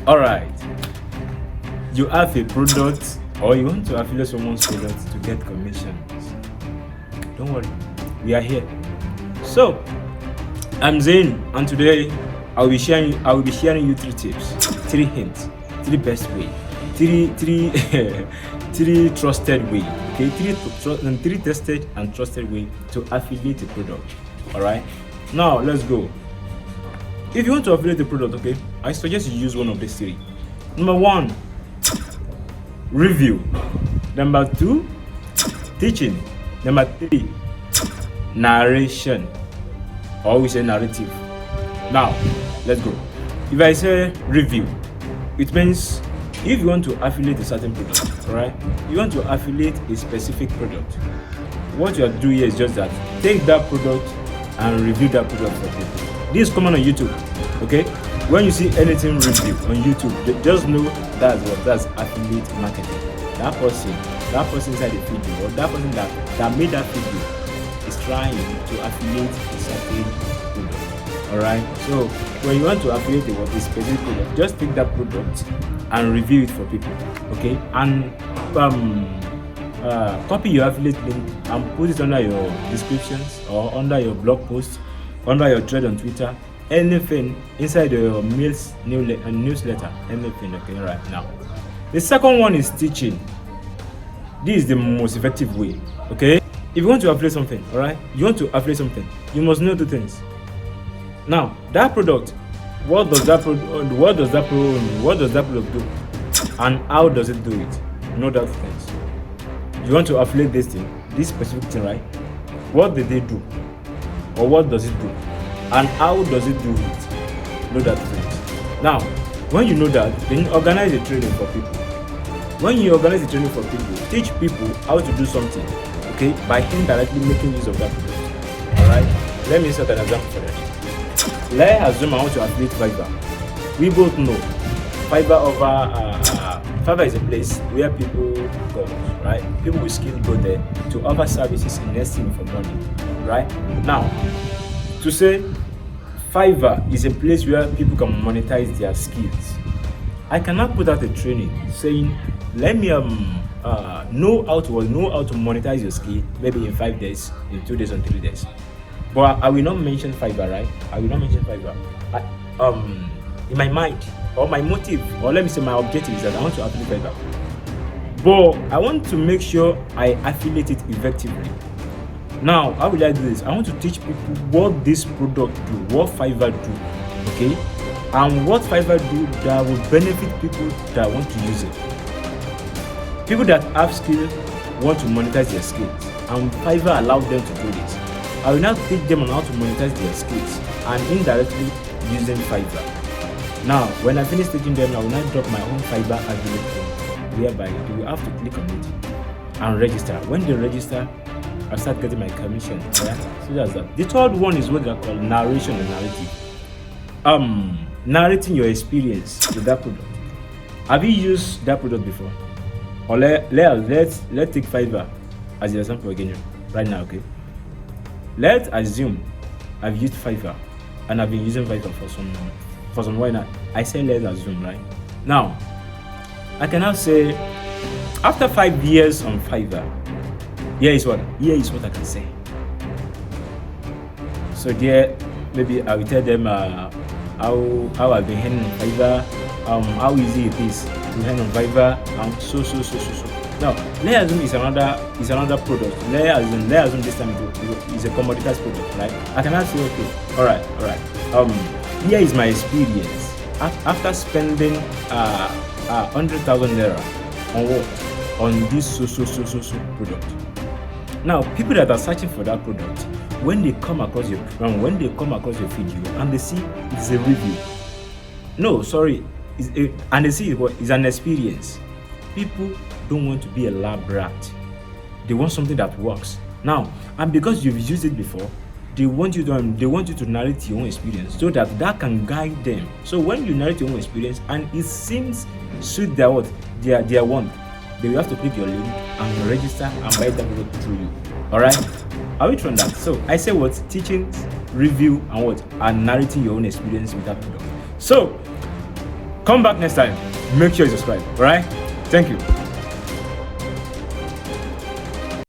All right. You have a product or you want to affiliate someone's product to get commissions. Don't worry, we are here. So, I'm Zayn, and today I will be sharing you three tips, three hints, three best way, three three trusted way. Okay, three tested and trusted way to affiliate a product. All right. Now let's go. If you want to affiliate a product, okay, I suggest you use one of these three. Number one, review. Number two, teaching. Number three, narration, or we say narrative. Now let's go. If I say review, it means if you want to affiliate a certain product, right? You want to affiliate a specific product. What you are doing here is just that take that product and review that product for people. This is common on YouTube. Okay, when you see anything review on YouTube, just know that's affiliate marketing. That person inside the video, or that person that made that video is trying to affiliate a certain product. Alright, so when you want to affiliate a specific product, just take that product and review it for people. Okay, and copy your affiliate link and put it under your descriptions or under your blog post, under your thread on Twitter, anything inside your newsletter, anything. Okay, right now. The second one is teaching. This is the most effective way. Okay, if you want to affiliate something, all right, you want to affiliate something, you must know two things. Now, that product, what does that product do, and how does it do it? Know that things. You want to affiliate this thing, this specific thing, right? What did they do, or what does it do, and how does it do it? Know that things. Now, when you know that, then organize a training for people. When you organize a training for people, teach people how to do something, okay, by indirectly making use of that product. All right. Let me set an example for that. Let's assume I want to affiliate Fiverr. We both know Fiverr is a place where people go, right? People with skill go there to offer services in exchange for money, right? Now, to say Fiverr is a place where people can monetize their skills, I cannot put out a training saying, let me know how to monetize your skill maybe in 5 days, in 2 days, and 3 days. But I will not mention Fiverr, right? I will not mention Fiverr. In my mind, or my motive, or let me say my objective is that I want to affiliate Fiverr. But I want to make sure I affiliate it effectively. Now, how will I do this? I want to teach people what this product do, what Fiverr do, okay? And what Fiverr do that will benefit people that want to use it. People that have skills want to monetize their skills, and Fiverr allows them to do this. I will now teach them on how to monetize their skills and indirectly using Fiverr. Now, when I finish teaching them, I will now drop my own Fiverr affiliate link, whereby they will have to click on it and register. When they register, I start getting my commission. Right? So that's that. The third one is what they call narration and narrative. Narrating your experience with that product. Have you used that product before? Or let's take Fiverr as an example again right now. Okay. Let's assume I've used Fiverr and I've been using Fiverr for some while now. I say let's assume, right? Now, I can now say after 5 years on Fiverr, here is what I can say. So there, maybe I will tell them how I've been earning on Fiverr, how easy it is to earn on Fiverr, and so. Now, let's assume it's another product. Let's assume this time it's a commoditized product, right? I can now say, okay, all right. Here is my experience after spending 100,000 naira on what? On this so product. Now, people that are searching for that product, when they come across your video and they see it's a review, and they see it's an experience. People don't want to be a lab rat. They want something that works. Now, and because you've used it before, they want you to narrate your own experience so that can guide them. So when you narrate your own experience and it seems suit their want, they will have to click your link and register and buy that product through you. Alright? Are we trying that? So I say what? Teaching, review, and narrating your own experience with that product. So Come back next time. Make sure you subscribe. All right? Thank you.